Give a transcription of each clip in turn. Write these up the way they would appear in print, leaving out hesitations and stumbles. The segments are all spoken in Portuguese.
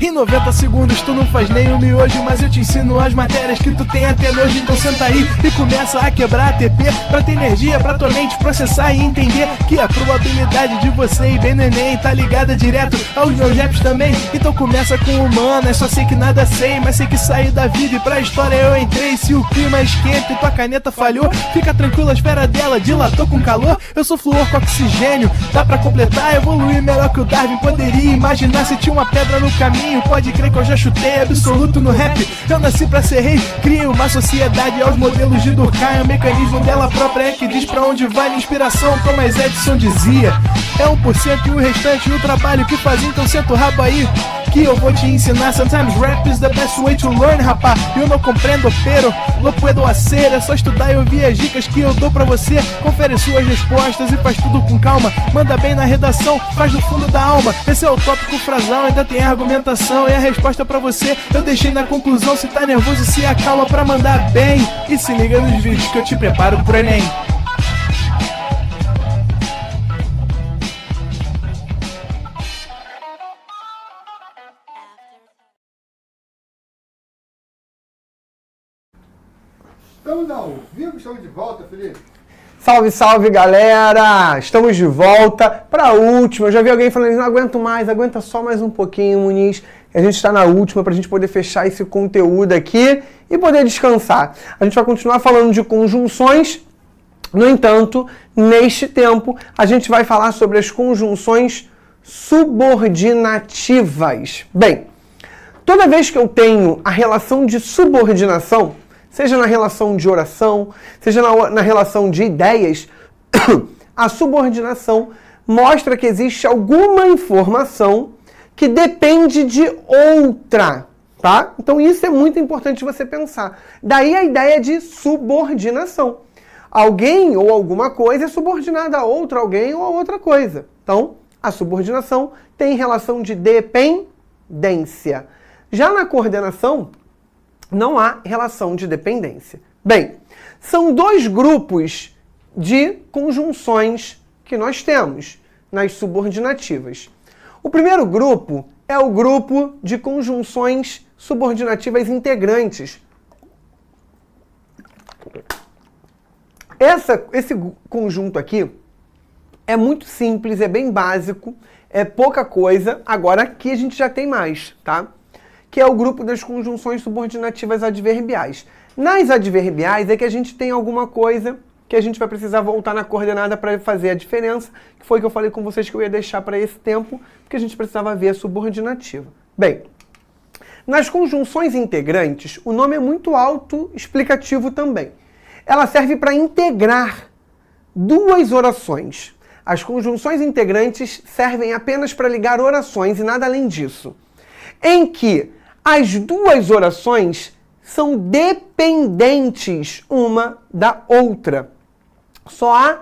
Em 90 segundos tu não faz nem um miojo, mas eu te ensino as matérias que tu tem até nojo. Então senta aí e começa a quebrar ATP pra ter energia pra tua mente processar e entender que a probabilidade de você ir bem no Enem tá ligada direto aos meus raps também. Então começa com humanas, só sei que nada sei, mas sei que saí da vida e pra história eu entrei. Se o clima esquenta e tua caneta falhou, fica tranquilo, a esfera dela dilatou com calor. Eu sou flúor com oxigênio, dá pra completar, evoluir melhor que o Darwin poderia imaginar. Se tinha uma pedra no caminho, pode crer que eu já chutei absoluto no rap. Eu nasci pra ser rei, criei uma sociedade aos modelos de Durkheim. O mecanismo dela própria é que diz pra onde vai minha inspiração. Thomas Edison dizia: é 1% e o restante o trabalho que fazia. Então senta o rabo aí que eu vou te ensinar. Sometimes rap is the best way to learn, rapá. Eu não compreendo, pero não puedo hacer. É só estudar e ouvir as dicas que eu dou pra você. Confere suas respostas e faz tudo com calma. Manda bem na redação, faz do fundo da alma. Esse é o tópico frasal, ainda tem argumentação. E a resposta pra você eu deixei na conclusão. Se tá nervoso, se acalma pra mandar bem. E se liga nos vídeos que eu te preparo pro Enem. Estamos ao vivo, estamos de volta, Felipe. Salve, salve, galera! Estamos de volta para a última. Eu já vi alguém falando, não aguento mais, aguenta só mais um pouquinho, Muniz. A gente está na última para a gente poder fechar esse conteúdo aqui e poder descansar. A gente vai continuar falando de conjunções. No entanto, neste tempo, a gente vai falar sobre as conjunções subordinativas. Bem, toda vez que eu tenho a relação de subordinação, seja na relação de oração, seja na relação de ideias, a subordinação mostra que existe alguma informação que depende de outra, tá? Então isso é muito importante você pensar. Daí a ideia de subordinação. Alguém ou alguma coisa é subordinada a outro alguém ou a outra coisa. Então, a subordinação tem relação de dependência. Já na coordenação, não há relação de dependência. Bem, são dois grupos de conjunções que nós temos nas subordinativas. O primeiro grupo é o grupo de conjunções subordinativas integrantes. Esse conjunto aqui é muito simples, é bem básico, é pouca coisa. Agora aqui a gente já tem mais, tá? Que é o grupo das conjunções subordinativas adverbiais. Nas adverbiais é que a gente tem alguma coisa que a gente vai precisar voltar na coordenada para fazer a diferença, que foi que eu falei com vocês que eu ia deixar para esse tempo, porque a gente precisava ver a subordinativa. Bem, nas conjunções integrantes, o nome é muito autoexplicativo também. Ela serve para integrar duas orações. As conjunções integrantes servem apenas para ligar orações e nada além disso. Em que as duas orações são dependentes uma da outra. Só há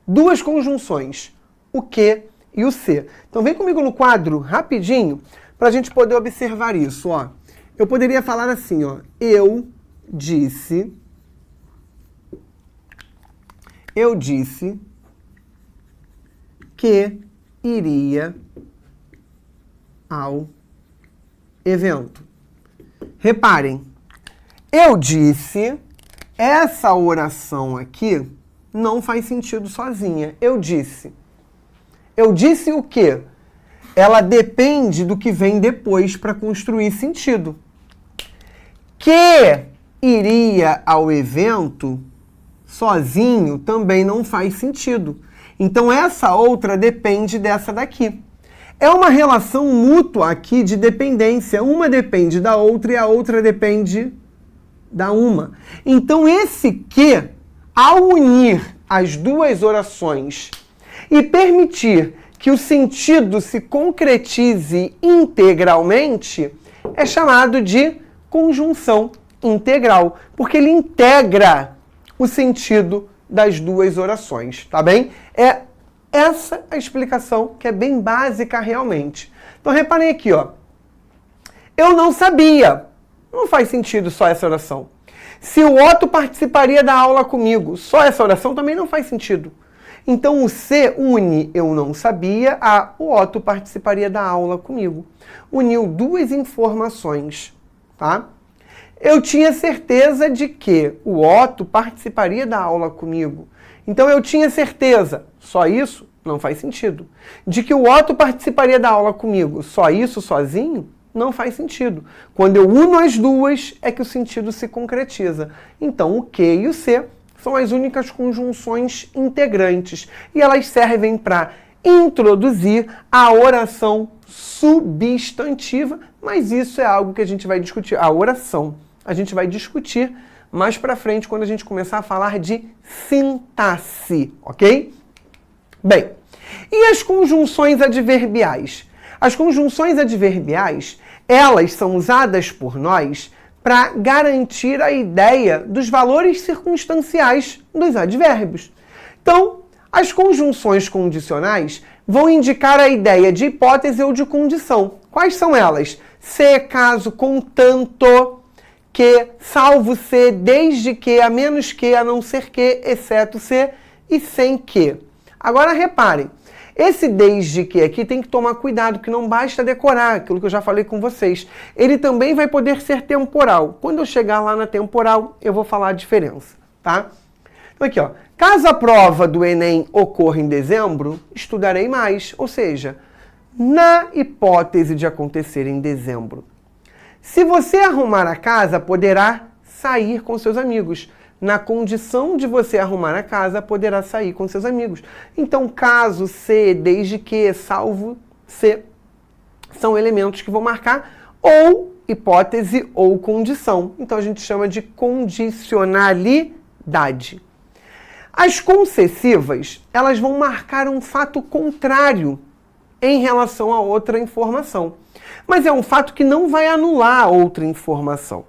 duas conjunções, o que e o se. Então vem comigo no quadro rapidinho para a gente poder observar isso. Ó. Eu poderia falar assim, ó, eu disse que iria ao evento. Reparem, eu disse, essa oração aqui não faz sentido sozinha. Eu disse o quê? Ela depende do que vem depois para construir sentido. Que iria ao evento sozinho também não faz sentido. Então essa outra depende dessa daqui. É uma relação mútua aqui de dependência. Uma depende da outra e a outra depende da uma. Então esse que, ao unir as duas orações e permitir que o sentido se concretize integralmente, é chamado de conjunção integral, porque ele integra o sentido das duas orações, tá bem? É essa a explicação que é bem básica realmente. Então reparem aqui, ó. Eu não sabia. Não faz sentido só essa oração. Se o Otto participaria da aula comigo, só essa oração também não faz sentido. Então o C une eu não sabia a o Otto participaria da aula comigo. Uniu duas informações, tá? Eu tinha certeza de que o Otto participaria da aula comigo. Então eu tinha certeza, só isso não faz sentido. De que o Otto participaria da aula comigo, só isso sozinho não faz sentido. Quando eu uno as duas é que o sentido se concretiza. Então o Q e o C são as únicas conjunções integrantes e elas servem para introduzir a oração substantiva, mas isso é algo que a gente vai discutir. A oração a gente vai discutir mais para frente quando a gente começar a falar de sintaxe, ok? Bem, e as conjunções adverbiais? As conjunções adverbiais, elas são usadas por nós para garantir a ideia dos valores circunstanciais dos advérbios. Então, as conjunções condicionais vão indicar a ideia de hipótese ou de condição. Quais são elas? Se, caso, contanto, que, salvo se, desde que, a menos que, a não ser que, exceto se e sem que. Agora reparem, esse desde que aqui tem que tomar cuidado, que não basta decorar, aquilo que eu já falei com vocês. Ele também vai poder ser temporal. Quando eu chegar lá na temporal, eu vou falar a diferença, tá? Então aqui, ó. Caso a prova do Enem ocorra em dezembro, estudarei mais. Ou seja, na hipótese de acontecer em dezembro. Se você arrumar a casa, poderá sair com seus amigos. Na condição de você arrumar a casa, poderá sair com seus amigos. Então, caso, se, desde que, salvo, se, são elementos que vão marcar ou hipótese ou condição. Então, a gente chama de condicionalidade. As concessivas, elas vão marcar um fato contrário em relação a outra informação. Mas é um fato que não vai anular outra informação.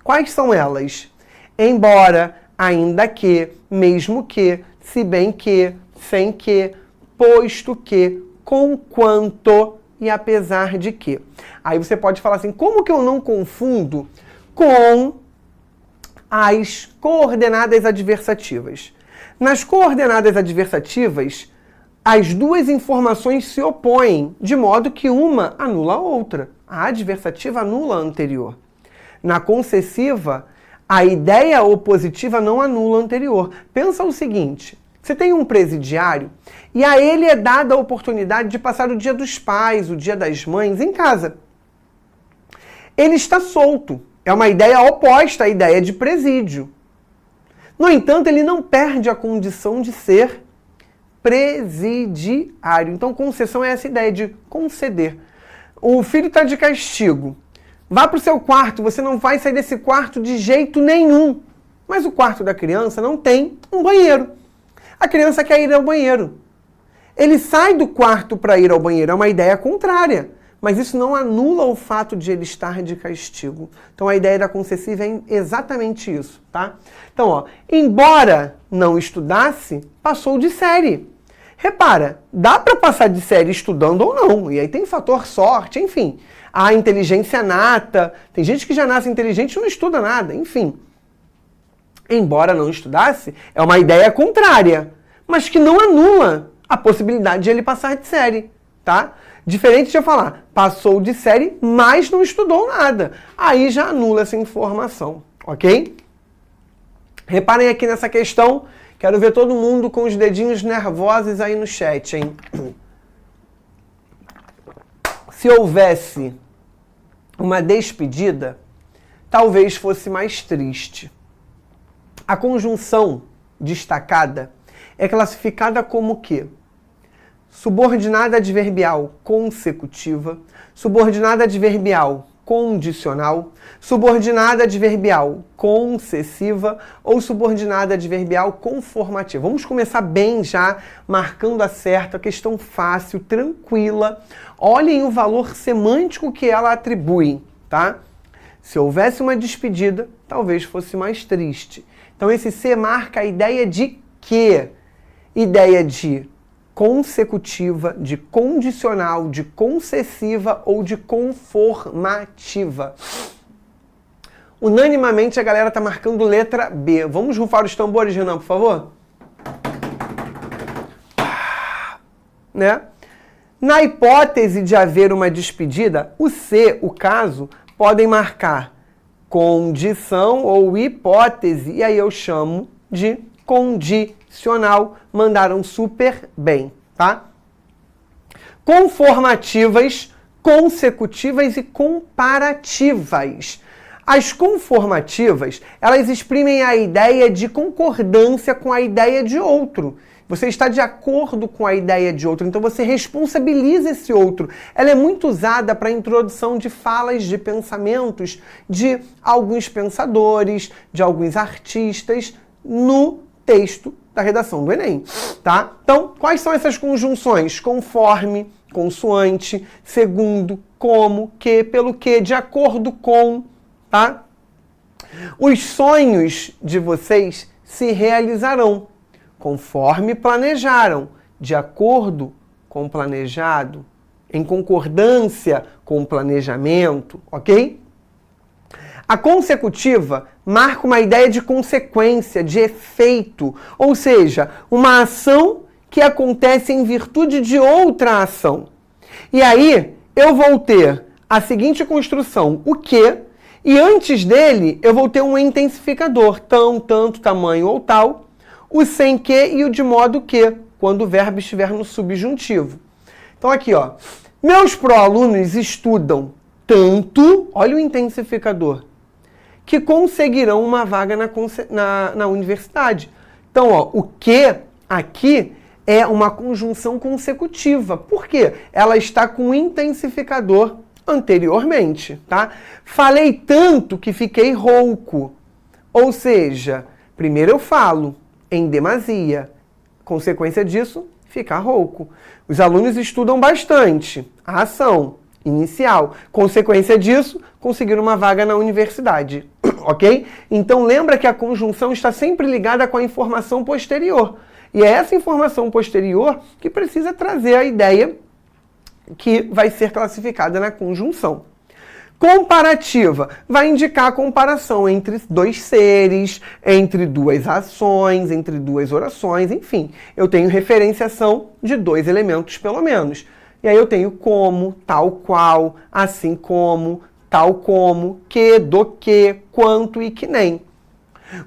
Quais são elas? Embora, ainda que, mesmo que, se bem que, sem que, posto que, conquanto e apesar de que. Aí você pode falar assim, como que eu não confundo com as coordenadas adversativas? Nas coordenadas adversativas, as duas informações se opõem, de modo que uma anula a outra. A adversativa anula a anterior. Na concessiva, a ideia opositiva não anula a anterior. Pensa o seguinte, você tem um presidiário e a ele é dada a oportunidade de passar o dia dos pais, o dia das mães em casa. Ele está solto. É uma ideia oposta à ideia de presídio. No entanto, ele não perde a condição de ser presidiário. Então, concessão é essa ideia de conceder. O filho está de castigo. Vá para o seu quarto, você não vai sair desse quarto de jeito nenhum. Mas o quarto da criança não tem um banheiro. A criança quer ir ao banheiro. Ele sai do quarto para ir ao banheiro, é uma ideia contrária. Mas isso não anula o fato de ele estar de castigo. Então a ideia da concessiva é exatamente isso, tá? Então, ó, embora não estudasse, passou de série. Repara, dá para passar de série estudando ou não. E aí tem fator sorte, enfim. A inteligência nata. Tem gente que já nasce inteligente e não estuda nada, enfim. Embora não estudasse, é uma ideia contrária, mas que não anula a possibilidade de ele passar de série, tá? Diferente de eu falar, passou de série, mas não estudou nada. Aí já anula essa informação, ok? Reparem aqui nessa questão, quero ver todo mundo com os dedinhos nervosos aí no chat, hein? Se houvesse uma despedida, talvez fosse mais triste. A conjunção destacada é classificada como o quê? Subordinada adverbial consecutiva, subordinada adverbial condicional, subordinada adverbial concessiva ou subordinada adverbial conformativa. Vamos começar bem já, marcando a certa, questão fácil, tranquila. Olhem o valor semântico que ela atribui, tá? Se houvesse uma despedida, talvez fosse mais triste. Então esse C marca a ideia de quê? Ideia de consecutiva, de condicional, de concessiva ou de conformativa. Unanimamente a galera tá marcando letra B. Vamos rufar os tambores, Renan, por favor? Né? Na hipótese de haver uma despedida, o C, o caso, podem marcar condição ou hipótese, e aí eu chamo de condicional. Mandaram super bem, tá? Conformativas, consecutivas e comparativas. As conformativas, elas exprimem a ideia de concordância com a ideia de outro. Você está de acordo com a ideia de outro, então você responsabiliza esse outro. Ela é muito usada para a introdução de falas, de pensamentos de alguns pensadores, de alguns artistas no texto da redação do Enem, tá? Então, quais são essas conjunções? Conforme, consoante, segundo, como, que, pelo que, de acordo com, tá? Os sonhos de vocês se realizarão conforme planejaram, de acordo com o planejado, em concordância com o planejamento, ok? A consecutiva marca uma ideia de consequência, de efeito, ou seja, uma ação que acontece em virtude de outra ação. E aí, eu vou ter a seguinte construção, o que, e antes dele, eu vou ter um intensificador, tão, tanto, tamanho ou tal, o sem que e o de modo que, quando o verbo estiver no subjuntivo. Então aqui, ó, meus pró-alunos estudam tanto, olha o intensificador, que conseguirão uma vaga na universidade. Então, ó, o que aqui é uma conjunção consecutiva. Por quê? Ela está com o intensificador anteriormente, tá? Falei tanto que fiquei rouco. Ou seja, primeiro eu falo em demasia. Consequência disso, ficar rouco. Os alunos estudam bastante. A ação inicial. Consequência disso, conseguir uma vaga na universidade. Ok? Então lembra que a conjunção está sempre ligada com a informação posterior. E é essa informação posterior que precisa trazer a ideia que vai ser classificada na conjunção. Comparativa vai indicar a comparação entre dois seres, entre duas ações, entre duas orações, enfim. Eu tenho referenciação de dois elementos, pelo menos. E aí eu tenho como, tal qual, assim como, tal como, que, do que, quanto e que nem.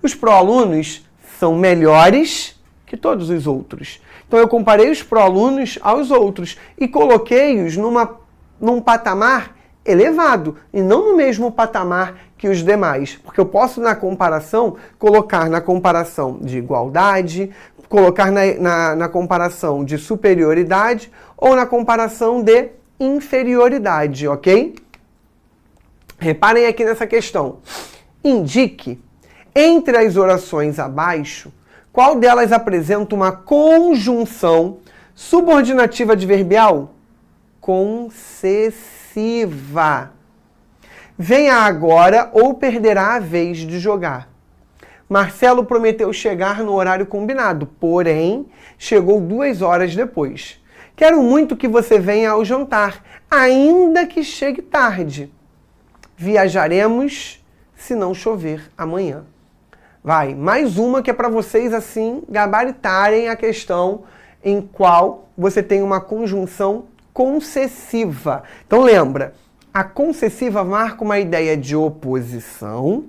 Os pró-alunos são melhores que todos os outros. Então eu comparei os pró-alunos aos outros e coloquei-os num patamar elevado e não no mesmo patamar que os demais, porque eu posso na comparação colocar na comparação de igualdade, colocar na comparação de superioridade ou na comparação de inferioridade, ok? Reparem aqui nessa questão. Indique entre as orações abaixo qual delas apresenta uma conjunção subordinativa adverbial concessiva. Venha agora ou perderá a vez de jogar. Marcelo prometeu chegar no horário combinado, porém, chegou 2 horas depois. Quero muito que você venha ao jantar, ainda que chegue tarde. Viajaremos se não chover amanhã. Vai, mais uma que é para vocês, assim, gabaritarem a questão em qual você tem uma conjunção concessiva. Então lembra, a concessiva marca uma ideia de oposição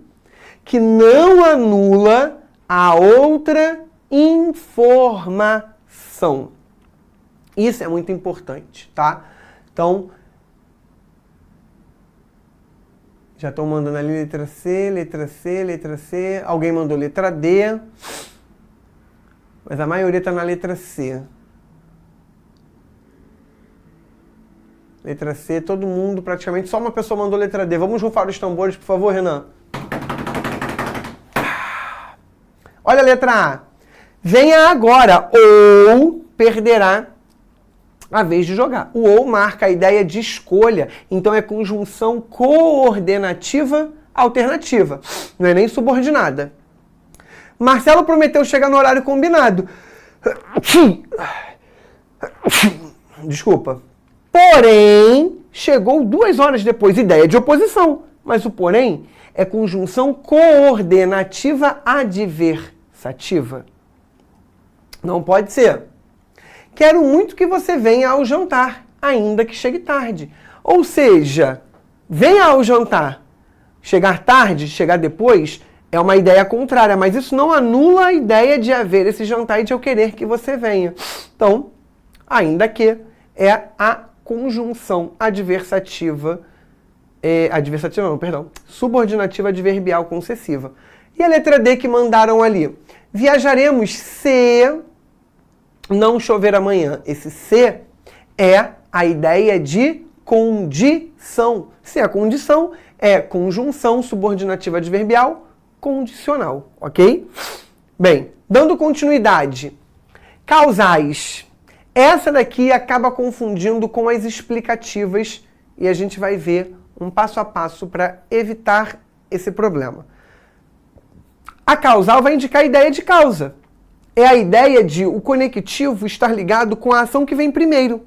que não anula a outra informação. Isso é muito importante, tá? Então, já estão mandando ali letra C, letra C, letra C. Alguém mandou letra D, mas a maioria está na letra C. Letra C, todo mundo praticamente, só uma pessoa mandou letra D. Vamos rufar os tambores, por favor, Renan. Olha a letra A. Venha agora ou perderá a vez de jogar. O ou marca a ideia de escolha, então é conjunção coordenativa alternativa. Não é nem subordinada. Marcelo prometeu chegar no horário combinado. Desculpa. Porém, chegou 2 horas depois. Ideia de oposição. Mas o porém É conjunção coordenativa adversativa. Não pode ser. Quero muito que você venha ao jantar, ainda que chegue tarde. Ou seja, venha ao jantar. Chegar tarde, chegar depois, é uma ideia contrária, mas isso não anula a ideia de haver esse jantar e de eu querer que você venha. Então, ainda que é a conjunção adversativa, subordinativa adverbial concessiva. E a letra D que mandaram ali. Viajaremos se não chover amanhã. Esse se é a ideia de condição. Se a condição é conjunção subordinativa adverbial condicional, ok? Bem, dando continuidade. Causais. Essa daqui acaba confundindo com as explicativas e a gente vai ver um passo a passo para evitar esse problema. A causal vai indicar a ideia de causa. É a ideia de o conectivo estar ligado com a ação que vem primeiro.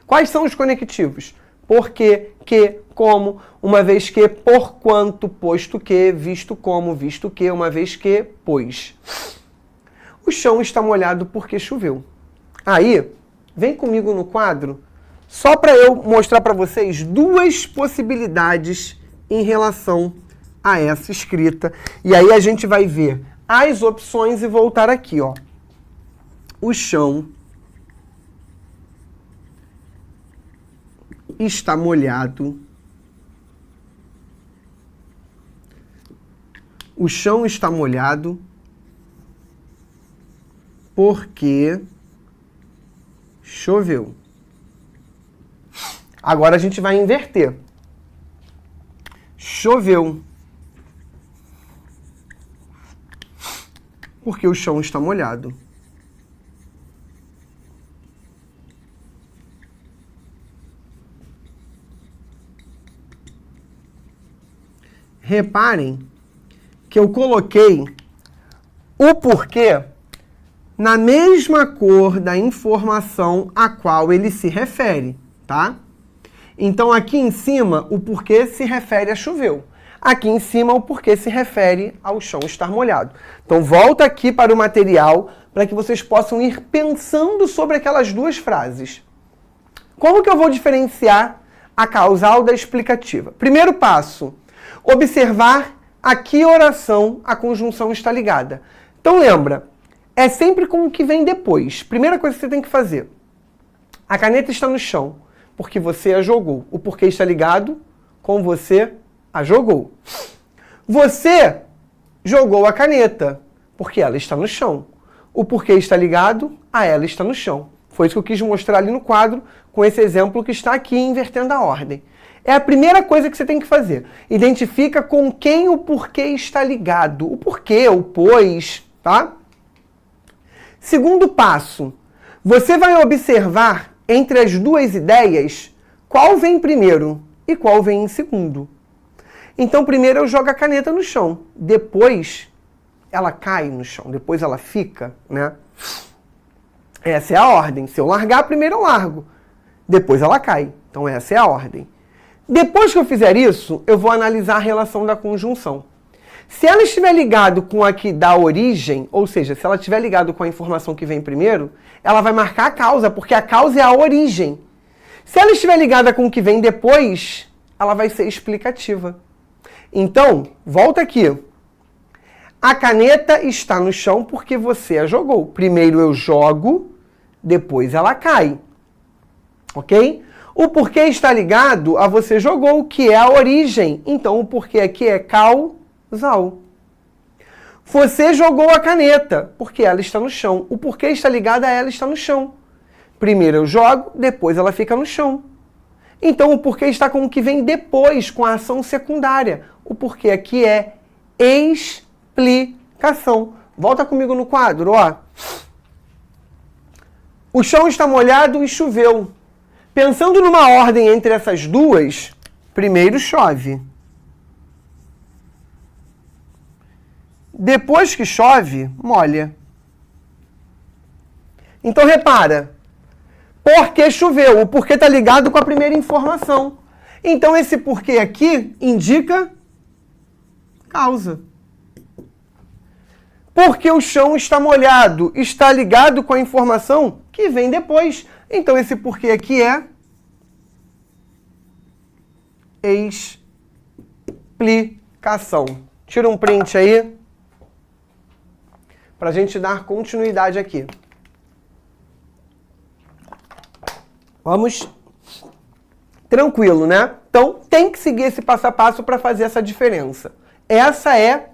Quais são os conectivos? Porque, que, como, uma vez que, porquanto, posto que, visto como, visto que, uma vez que, pois. O chão está molhado porque choveu. Aí, vem comigo no quadro, só para eu mostrar para vocês duas possibilidades em relação a essa escrita. E aí a gente vai ver as opções e voltar aqui, ó. O chão está molhado. O chão está molhado porque choveu. Agora a gente vai inverter. Choveu porque o chão está molhado. Reparem que eu coloquei o porquê na mesma cor da informação a qual ele se refere, tá? Então, aqui em cima, o porquê se refere a choveu. Aqui em cima, o porquê se refere ao chão estar molhado. Então, volta aqui para o material para que vocês possam ir pensando sobre aquelas duas frases. Como que eu vou diferenciar a causal da explicativa? Primeiro passo, observar a que oração a conjunção está ligada. Então, lembra, é sempre com o que vem depois. Primeira coisa que você tem que fazer. A caneta está no chão, porque você a jogou. O porquê está ligado com você a jogou. Você jogou a caneta, porque ela está no chão. O porquê está ligado a ela está no chão. Foi isso que eu quis mostrar ali no quadro, com esse exemplo que está aqui, invertendo a ordem. É a primeira coisa que você tem que fazer. Identifica com quem o porquê está ligado. O porquê, o pois, tá? Segundo passo, você vai observar entre as duas ideias qual vem primeiro e qual vem em segundo. Então, primeiro eu jogo a caneta no chão, depois ela cai no chão, depois ela fica, né? Essa é a ordem. Se eu largar, primeiro eu largo, depois ela cai. Então, essa é a ordem. Depois que eu fizer isso, eu vou analisar a relação da conjunção. Se ela estiver ligado com a que dá origem, ou seja, se ela estiver ligado com a informação que vem primeiro, ela vai marcar a causa, porque a causa é a origem. Se ela estiver ligada com o que vem depois, ela vai ser explicativa. Então, volta aqui. A caneta está no chão porque você a jogou. Primeiro eu jogo, depois ela cai. Ok? O porquê está ligado a você jogou, que é a origem. Então, o porquê aqui é causal. Você jogou a caneta, porque ela está no chão. O porquê está ligado a ela está no chão. Primeiro eu jogo, depois ela fica no chão. Então, o porquê está com o que vem depois, com a ação secundária. O porquê aqui é explicação. Volta comigo no quadro, ó. O chão está molhado e choveu. Pensando numa ordem entre essas duas, primeiro chove. Depois que chove, molha. Então, repara. Porque choveu. O porquê está ligado com a primeira informação. Então, esse porquê aqui indica Causa. Porque o chão está molhado, está ligado com a informação que vem depois. Então esse porquê aqui é explicação. Tira um print aí para a gente dar continuidade aqui. Vamos tranquilo, né? Então tem que seguir esse passo a passo para fazer essa diferença. Essa é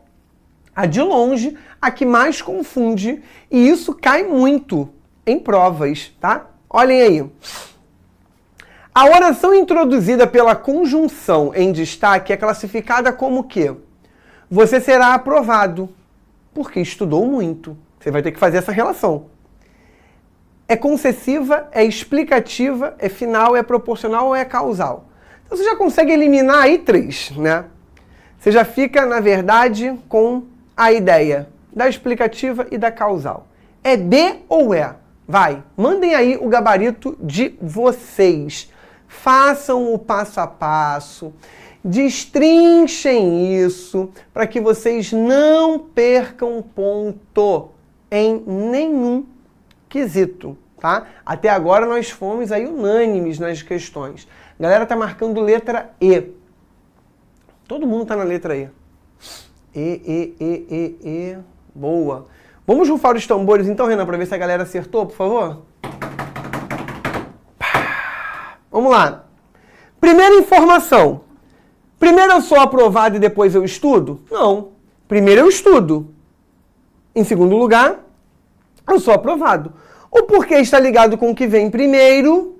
a de longe a que mais confunde e isso cai muito em provas, tá? Olhem aí. A oração introduzida pela conjunção em destaque é classificada como o quê? Você será aprovado, porque estudou muito. Você vai ter que fazer essa relação. É concessiva, é explicativa, é final, é proporcional ou é causal? Então você já consegue eliminar aí 3, né? Você já fica, na verdade, com a ideia da explicativa e da causal. É D ou é? Vai, mandem aí o gabarito de vocês. Façam o passo a passo, destrinchem isso para que vocês não percam ponto em nenhum quesito, tá? Até agora nós fomos aí unânimes nas questões. A galera tá marcando letra E. Todo mundo tá na letra E. E. Boa. Vamos rufar os tambores então, Renan, para ver se a galera acertou, por favor? Vamos lá. Primeira informação. Primeiro eu sou aprovado e depois eu estudo? Não. Primeiro eu estudo. Em segundo lugar, eu sou aprovado. O porquê está ligado com o que vem primeiro?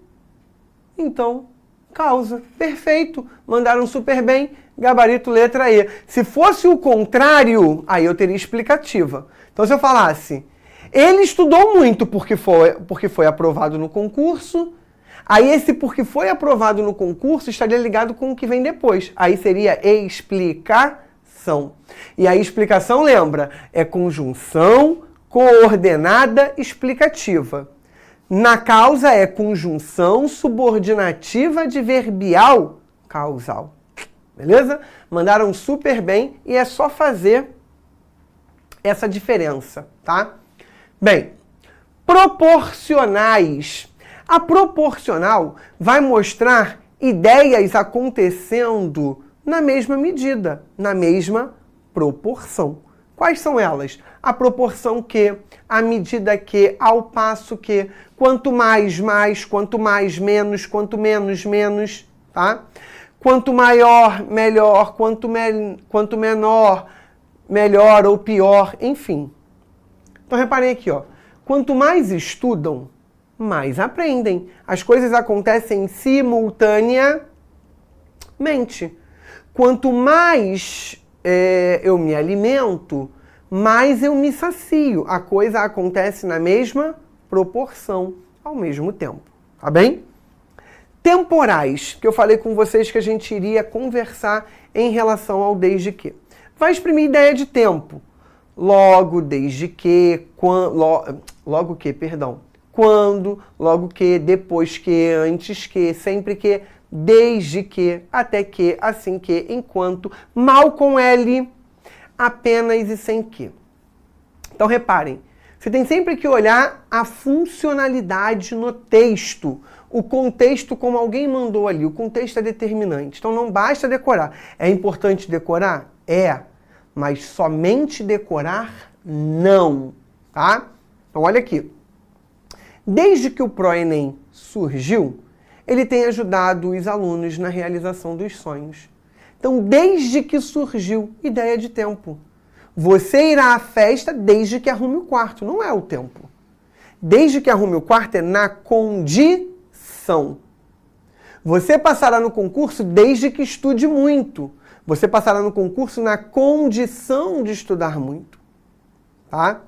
Então, causa. Perfeito. Mandaram super bem. Gabarito letra E. Se fosse o contrário, aí eu teria explicativa. Então, se eu falasse, ele estudou muito porque foi aprovado no concurso, aí esse porque foi aprovado no concurso estaria ligado com o que vem depois. Aí seria explicação. E a explicação, lembra, é conjunção coordenada explicativa. Na causa é conjunção subordinativa adverbial causal. Beleza? Mandaram super bem e é só fazer essa diferença, tá? Bem, proporcionais. A proporcional vai mostrar ideias acontecendo na mesma medida, na mesma proporção. Quais são elas? A proporção que, a medida que, ao passo que, quanto mais, quanto mais, menos, quanto menos, menos, tá? Quanto maior, melhor, quanto menor, melhor ou pior, enfim. Então reparem aqui, ó. Quanto mais estudam, mais aprendem. As coisas acontecem simultaneamente. Quanto mais eu me alimento, mais eu me sacio. A coisa acontece na mesma proporção, ao mesmo tempo. Tá bem? Temporais, que eu falei com vocês que a gente iria conversar em relação ao desde que. Vai exprimir ideia de tempo. Logo, desde que, logo que, perdão. Quando, logo que, depois que, antes que, sempre que, desde que, até que, assim que, enquanto, mal com L, apenas e sem que. Então reparem, você tem sempre que olhar a funcionalidade no texto. O contexto, como alguém mandou ali, o contexto é determinante. Então não basta decorar. É importante decorar? É. Mas somente decorar, não. Tá? Então olha aqui. Desde que o ProEnem surgiu, ele tem ajudado os alunos na realização dos sonhos. Então, desde que surgiu, ideia de tempo. Você irá à festa desde que arrume o quarto, não é o tempo. Desde que arrume o quarto é na condição. Você passará no concurso desde que estude muito. Você passará no concurso na condição de estudar muito. Tá?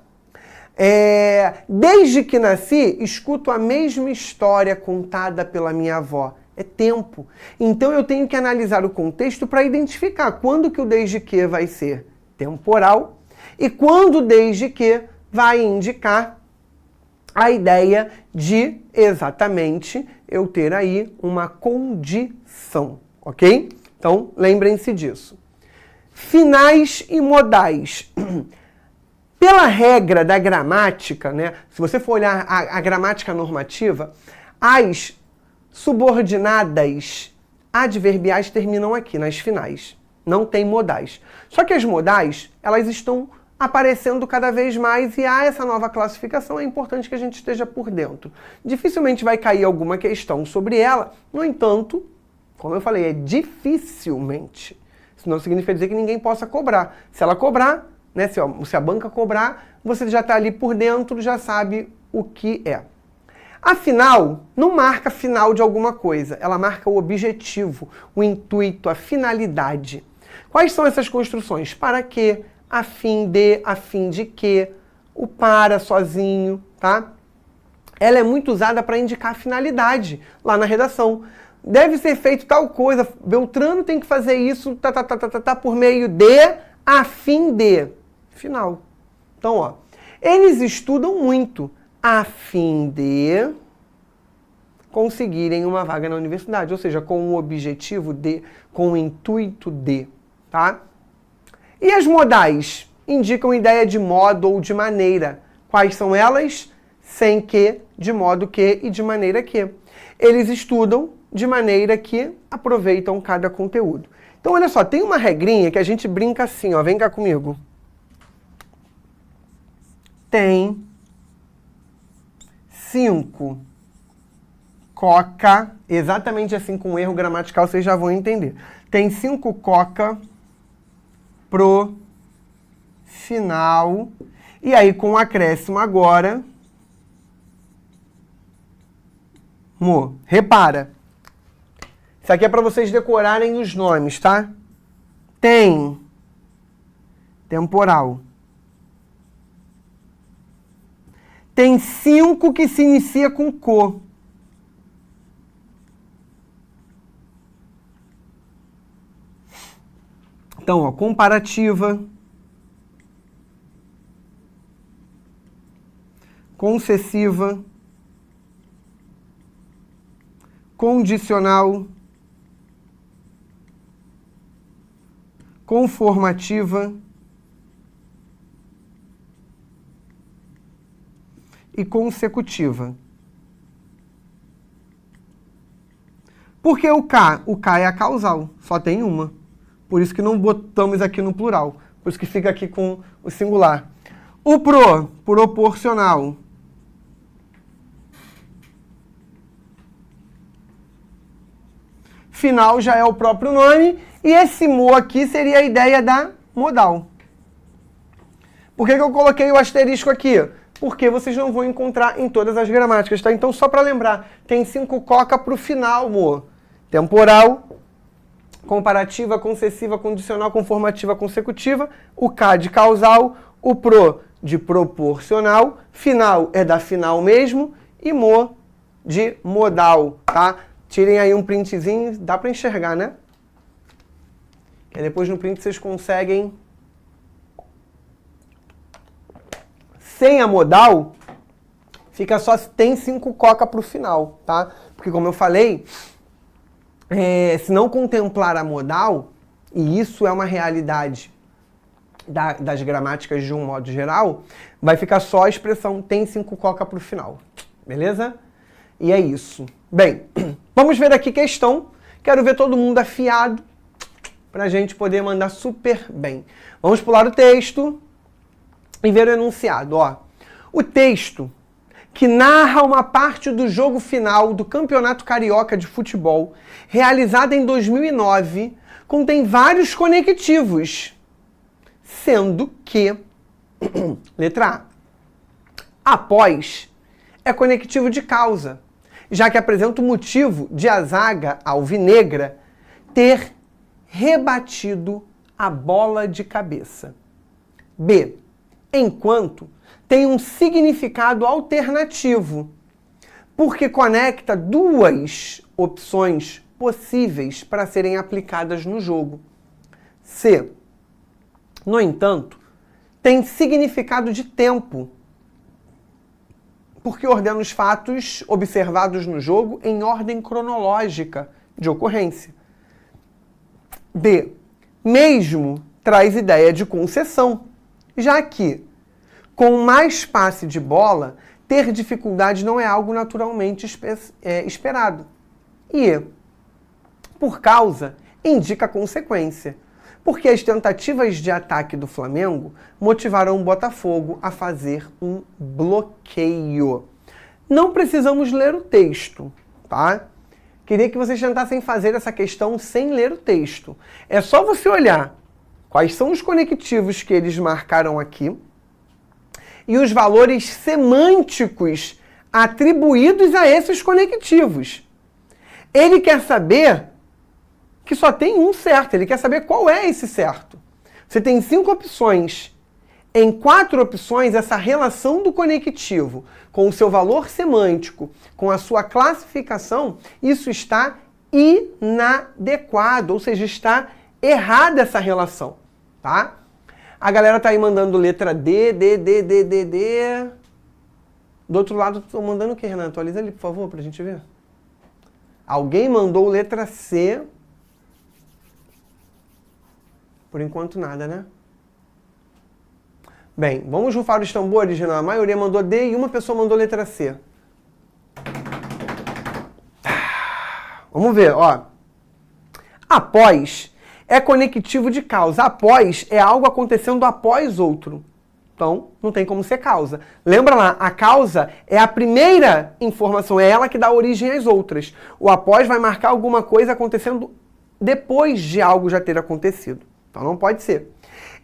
Desde que nasci, escuto a mesma história contada pela minha avó. É tempo. Então eu tenho que analisar o contexto para identificar quando que o desde que vai ser temporal e quando o desde que vai indicar a ideia de exatamente eu ter aí uma condição, ok? Então lembrem-se disso. Finais e modais. Pela regra da gramática, né, se você for olhar a gramática normativa, as subordinadas adverbiais terminam aqui, nas finais. Não tem modais. Só que as modais, elas estão aparecendo cada vez mais e há essa nova classificação, é importante que a gente esteja por dentro. Dificilmente vai cair alguma questão sobre ela, no entanto, como eu falei, é dificilmente. Isso não significa dizer que ninguém possa cobrar. Se ela cobrar, né, se a banca cobrar, você já está ali por dentro, já sabe o que é. Afinal, não marca final de alguma coisa, ela marca o objetivo, o intuito, a finalidade. Quais são essas construções? Para que, a fim de que, o para sozinho, tá? Ela é muito usada para indicar a finalidade lá na redação. Deve ser feito tal coisa, Beltrano tem que fazer isso, por meio de, a fim de, final. Então, ó, eles estudam muito a fim de conseguirem uma vaga na universidade, ou seja, com o objetivo de, com o intuito de, tá? E as modais indicam ideia de modo ou de maneira. Quais são elas? Sem que, de modo que e de maneira que. Eles estudam de maneira que aproveitam cada conteúdo. Então, olha só, tem uma regrinha que a gente brinca assim, ó, vem cá comigo. Tem 5 coca, exatamente assim com erro gramatical, vocês já vão entender. Tem 5 coca pro final, e aí com o acréscimo agora, repara, isso aqui é para vocês decorarem os nomes, tá? Tem temporal. Tem 5 que se inicia com co. Então, ó, comparativa, concessiva, condicional, conformativa e consecutiva. Por que o K? O K é a causal, só tem uma. Por isso que não botamos aqui no plural. Por isso que fica aqui com o singular. O pro, proporcional. Final já é o próprio nome. E esse mo aqui seria a ideia da modal. Por que eu coloquei o asterisco aqui? Porque vocês não vão encontrar em todas as gramáticas, tá? Então, só para lembrar, tem 5 coca para o final, mo. Temporal, comparativa, concessiva, condicional, conformativa, consecutiva, o K de causal, o pro de proporcional, final é da final mesmo e mo de modal, tá? Tirem aí um printzinho, dá para enxergar, né? E depois no print vocês conseguem, sem a modal, fica só se tem 5 coca para o final, tá? Porque como eu falei, se não contemplar a modal, e isso é uma realidade das gramáticas de um modo geral, vai ficar só a expressão tem 5 coca para o final, beleza? E é isso. Bem, vamos ver aqui questão. Quero ver todo mundo afiado para a gente poder mandar super bem. Vamos pular o texto e ver o enunciado. Ó. O texto que narra uma parte do jogo final do Campeonato Carioca de Futebol, realizado em 2009, contém vários conectivos, sendo que, letra A, após é conectivo de causa, já que apresenta o motivo de a zaga alvinegra ter rebatido a bola de cabeça. B, enquanto tem um significado alternativo, porque conecta duas opções possíveis para serem aplicadas no jogo. C, no entanto, tem significado de tempo, porque ordena os fatos observados no jogo em ordem cronológica de ocorrência. D, mesmo traz ideia de concessão, já que, com mais passe de bola, ter dificuldade não é algo naturalmente esperado. E, por causa, indica consequência, porque as tentativas de ataque do Flamengo motivaram o Botafogo a fazer um bloqueio. Não precisamos ler o texto, tá? Queria que vocês tentassem fazer essa questão sem ler o texto. É só você olhar quais são os conectivos que eles marcaram aqui e os valores semânticos atribuídos a esses conectivos. Ele quer saber que só tem um certo, ele quer saber qual é esse certo. Você tem 5 opções. Em 4 opções, essa relação do conectivo com o seu valor semântico, com a sua classificação, isso está inadequado, ou seja, está errada essa relação, tá? A galera tá aí mandando letra D. Do outro lado, tô mandando o que, Renan? Atualiza ali, por favor, pra gente ver. Alguém mandou letra C. Por enquanto, nada, né? Bem, vamos rufar os tambores, Renan. A maioria mandou D e uma pessoa mandou letra C. Vamos ver, ó. Após é conectivo de causa. Após é algo acontecendo após outro. Então, não tem como ser causa. Lembra lá, a causa é a primeira informação, é ela que dá origem às outras. O após vai marcar alguma coisa acontecendo depois de algo já ter acontecido. Então, não pode ser.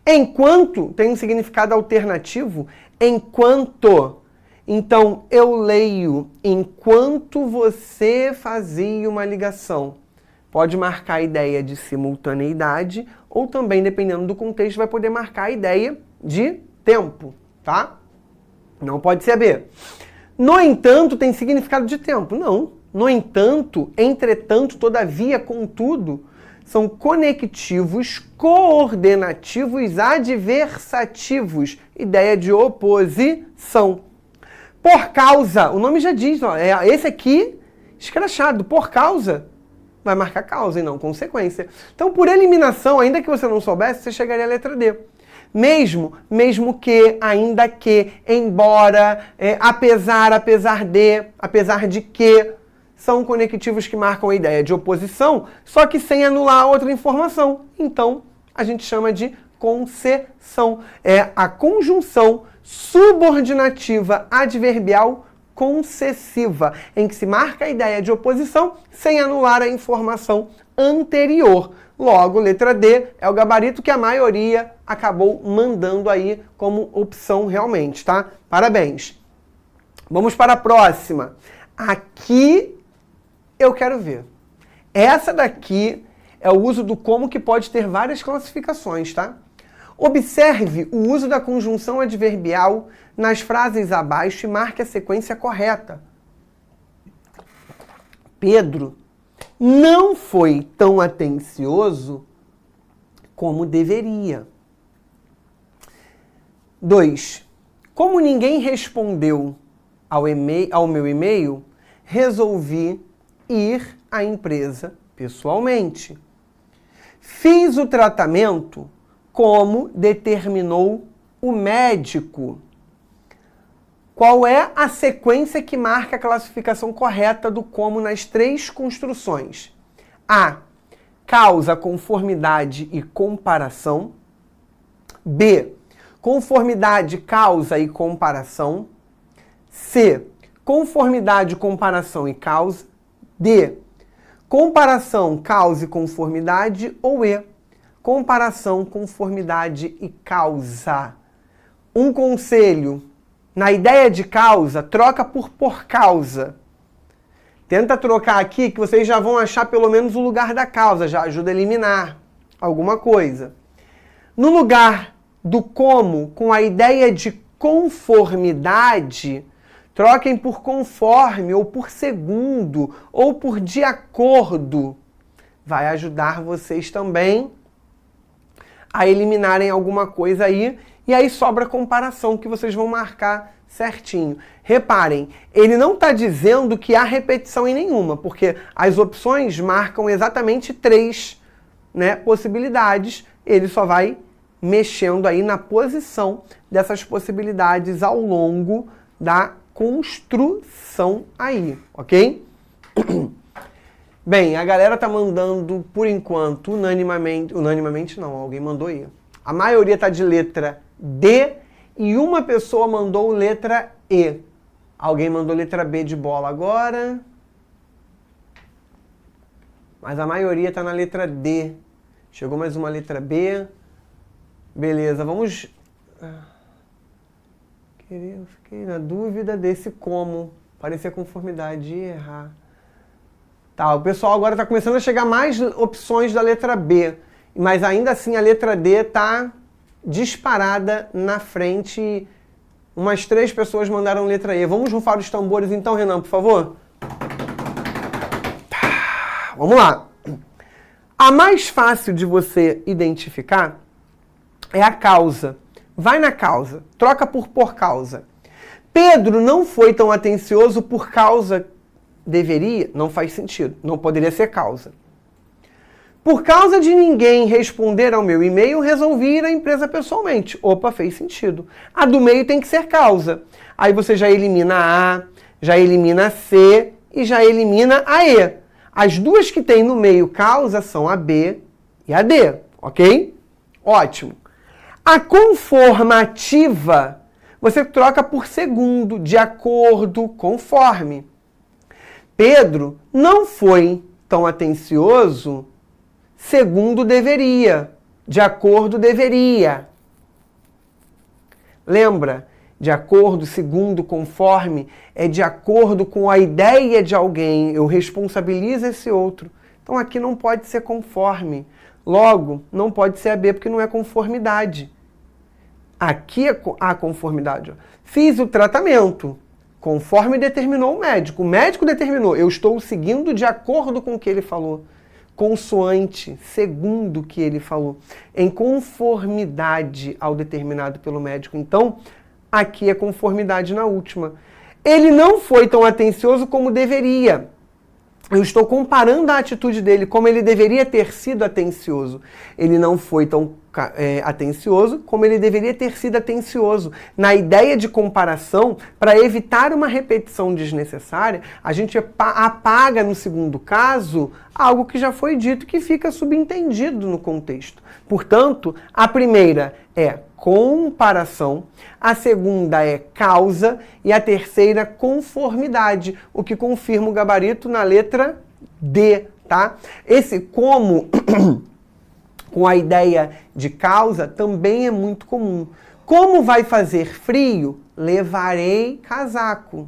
Enquanto tem um significado alternativo, enquanto. Então, eu leio enquanto você fazia uma ligação. Pode marcar a ideia de simultaneidade ou também, dependendo do contexto, vai poder marcar a ideia de tempo, tá? Não pode ser B. No entanto, tem significado de tempo. Não. No entanto, entretanto, todavia, contudo, são conectivos, coordenativos, adversativos. Ideia de oposição. Por causa, o nome já diz, ó, esse aqui, escrachado, por causa, vai marcar causa e não consequência. Então, por eliminação, ainda que você não soubesse, você chegaria à letra D. Mesmo que, ainda que, embora, apesar de que, são conectivos que marcam a ideia de oposição, só que sem anular outra informação. Então, a gente chama de concessão. É a conjunção subordinativa adverbial concessiva, em que se marca a ideia de oposição sem anular a informação anterior. Logo, letra D é o gabarito que a maioria acabou mandando aí como opção realmente, tá? Parabéns. Vamos para a próxima. Aqui eu quero ver. Essa daqui é o uso do como, que pode ter várias classificações, tá? Observe o uso da conjunção adverbial nas frases abaixo e marque a sequência correta. Pedro não foi tão atencioso como deveria. 2. Como ninguém respondeu ao meu e-mail, resolvi ir à empresa pessoalmente. Fiz o tratamento como determinou o médico. Qual é a sequência que marca a classificação correta do como nas 3 construções? A. Causa, conformidade e comparação. B. Conformidade, causa e comparação. C. Conformidade, comparação e causa. D. Comparação, causa e conformidade. Ou E. Comparação, conformidade e causa. Um conselho. Na ideia de causa, troca por causa. Tenta trocar aqui que vocês já vão achar pelo menos o lugar da causa, já ajuda a eliminar alguma coisa. No lugar do como, com a ideia de conformidade, troquem por conforme, ou por segundo, ou por de acordo. Vai ajudar vocês também a eliminarem alguma coisa aí. E aí sobra a comparação, que vocês vão marcar certinho. Reparem, ele não está dizendo que há repetição em nenhuma, porque as opções marcam exatamente 3, né, possibilidades. Ele só vai mexendo aí na posição dessas possibilidades ao longo da construção aí, ok? Bem, a galera tá mandando, por enquanto, unanimamente não, alguém mandou aí. A maioria tá de letra D e uma pessoa mandou letra E. Alguém mandou letra B de bola agora. Mas a maioria tá na letra D. Chegou mais uma letra B. Beleza, vamos... Eu fiquei na dúvida desse como. Parecia conformidade e errar. Tá, o pessoal agora tá começando a chegar mais opções da letra B. Mas ainda assim a letra D tá disparada na frente. Umas 3 pessoas mandaram letra E. Vamos rufar os tambores então, Renan, por favor? Vamos lá. A mais fácil de você identificar é a causa. Vai na causa. Troca por causa. Pedro não foi tão atencioso por causa... Deveria? Não faz sentido. Não poderia ser causa. Por causa de ninguém responder ao meu e-mail, resolvi ir à empresa pessoalmente. Opa, fez sentido. A do meio tem que ser causa. Aí você já elimina a A, já elimina a C e já elimina a E. As duas que tem no meio causa são a B e a D, ok? Ótimo. A conformativa você troca por segundo, de acordo, conforme. Pedro não foi tão atencioso segundo deveria, de acordo deveria. Lembra? De acordo, segundo, conforme, é de acordo com a ideia de alguém. Eu responsabilizo esse outro. Então aqui não pode ser conforme. Logo, não pode ser a B, porque não é conformidade. Aqui é a conformidade. Ó. Fiz o tratamento, conforme determinou o médico. O médico determinou. Eu estou seguindo de acordo com o que ele falou. Consoante, segundo o que ele falou. Em conformidade ao determinado pelo médico. Então, aqui é conformidade na última. Ele não foi tão atencioso como deveria. Eu estou comparando a atitude dele como ele deveria ter sido atencioso. Ele não foi tão atencioso como ele deveria ter sido atencioso. Na ideia de comparação, para evitar uma repetição desnecessária, a gente apaga no segundo caso algo que já foi dito que fica subentendido no contexto. Portanto, a primeira é comparação, a segunda é causa e a terceira conformidade, o que confirma o gabarito na letra D, tá? Esse como com a ideia de causa também é muito comum. Como vai fazer frio? Levarei casaco.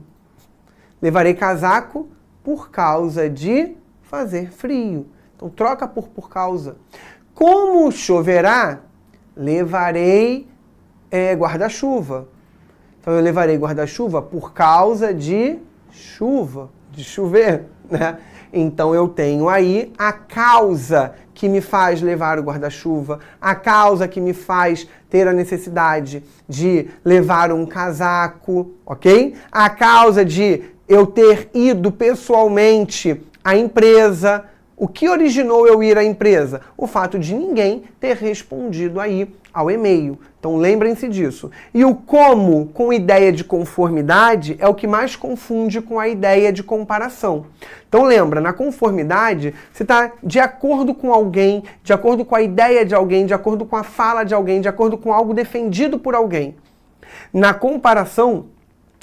Levarei casaco por causa de fazer frio. Então troca por causa. Como choverá? Levarei guarda-chuva. Então eu levarei guarda-chuva por causa de chuva, de chover, né? Então eu tenho aí a causa que me faz levar o guarda-chuva, a causa que me faz ter a necessidade de levar um casaco, ok? A causa de eu ter ido pessoalmente à empresa. O que originou eu ir à empresa? O fato de ninguém ter respondido aí ao e-mail. Então lembrem-se disso. E o como com ideia de conformidade é o que mais confunde com a ideia de comparação. Então lembra, na conformidade você está de acordo com alguém, de acordo com a ideia de alguém, de acordo com a fala de alguém, de acordo com algo defendido por alguém. Na comparação,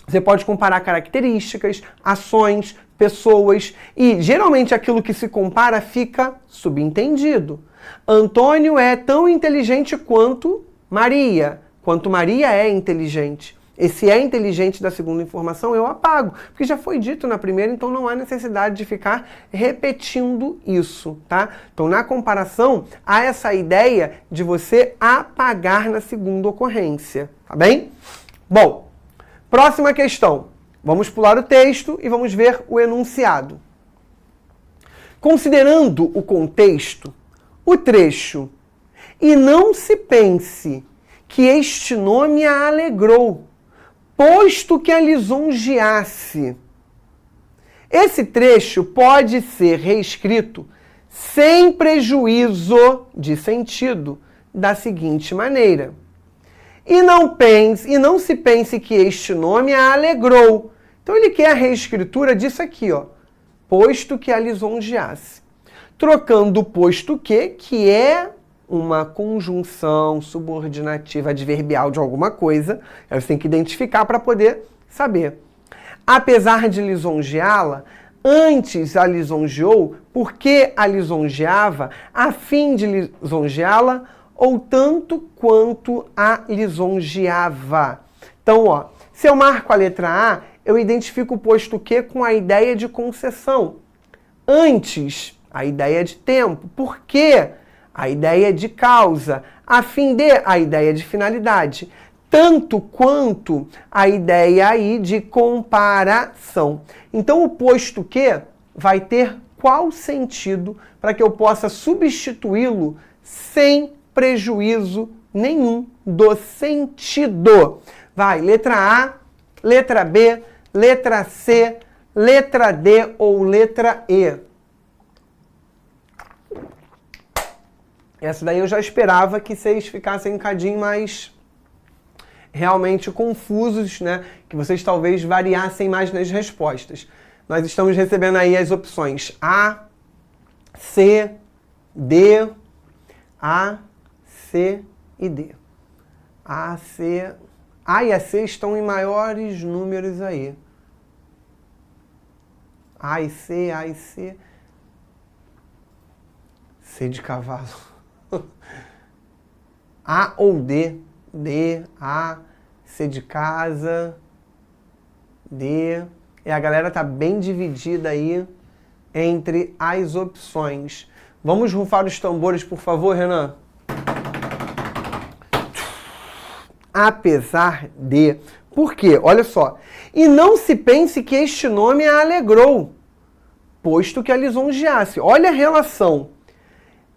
você pode comparar características, ações, pessoas e geralmente aquilo que se compara fica subentendido. Antônio é tão inteligente quanto Maria é inteligente. Esse é inteligente da segunda informação eu apago, porque já foi dito na primeira, então não há necessidade de ficar repetindo isso, tá? Então na comparação há essa ideia de você apagar na segunda ocorrência, tá bem? Bom, próxima questão. Vamos pular o texto e vamos ver o enunciado. Considerando o contexto, o trecho, e não se pense que este nome a alegrou, posto que a lisonjeasse. Esse trecho pode ser reescrito sem prejuízo de sentido. da seguinte maneira: e não se pense que este nome a alegrou. Então ele quer a reescritura disso aqui, ó. Posto que a lisonjeasse. Trocando o posto que é uma conjunção subordinativa adverbial de alguma coisa. Você tem que identificar para poder saber. Apesar de lisonjeá-la, antes a lisonjeou, porque a lisonjeava, a fim de lisonjeá-la, ou tanto quanto a lisonjeava. Então, ó, se eu marco a letra A, eu identifico o posto que com a ideia de concessão. Antes, a ideia de tempo. Por quê? A ideia de causa. A fim de, a ideia de finalidade. Tanto quanto a ideia aí de comparação. Então, o posto que vai ter qual sentido para que eu possa substituí-lo sem prejuízo nenhum do sentido. Vai, letra A, letra B, letra C, letra D ou letra E. Essa daí eu já esperava que vocês ficassem um cadinho mais realmente confusos, né? Que vocês talvez variassem mais nas respostas. Nós estamos recebendo aí as opções A, C, D, A, C e D. A, C... A e a C estão em maiores números aí. A e C, A e C. C de cavalo. A ou D. D, A, C de casa, D. E a galera tá bem dividida aí entre as opções. Vamos rufar os tambores, por favor, Renan? Apesar de... Por quê? Olha só. E não se pense que este nome a alegrou, posto que a lisonjeasse. Olha a relação.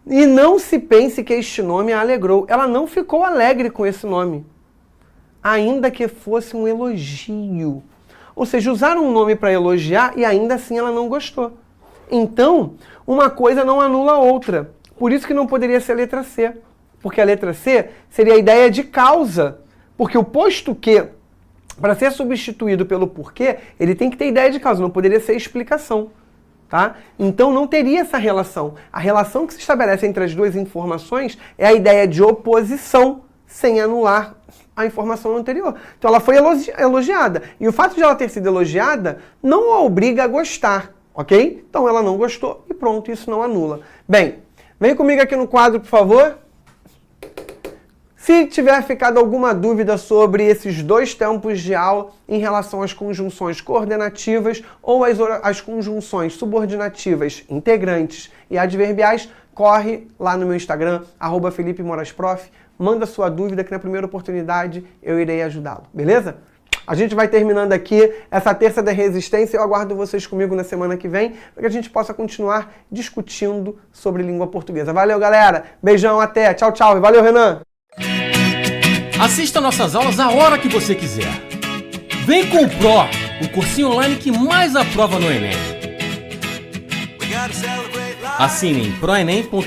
E não se pense que este nome a alegrou. Ela não ficou alegre com esse nome, ainda que fosse um elogio. Ou seja, usaram um nome para elogiar e ainda assim ela não gostou. Então, uma coisa não anula a outra. Por isso que não poderia ser a letra C. Porque a letra C seria a ideia de causa. Porque o posto que, para ser substituído pelo porquê, ele tem que ter ideia de causa, não poderia ser explicação. Tá? Então não teria essa relação. A relação que se estabelece entre as duas informações é a ideia de oposição, sem anular a informação anterior. Então ela foi elogiada. E o fato de ela ter sido elogiada não a obriga a gostar, ok? Então ela não gostou e pronto, isso não anula. Bem, vem comigo aqui no quadro, por favor. Se tiver ficado alguma dúvida sobre esses dois tempos de aula em relação às conjunções coordenativas ou às conjunções subordinativas, integrantes e adverbiais, corre lá no meu Instagram, @FelipeMorasProf, manda sua dúvida que na primeira oportunidade eu irei ajudá-lo, beleza? A gente vai terminando aqui essa terça da resistência. Eu aguardo vocês comigo na semana que vem para que a gente possa continuar discutindo sobre língua portuguesa. Valeu, galera! Beijão, até! Tchau, tchau! E valeu, Renan! Assista nossas aulas a hora que você quiser. Vem com o Pro, o cursinho online que mais aprova no Enem. Assine em proenem.com.br.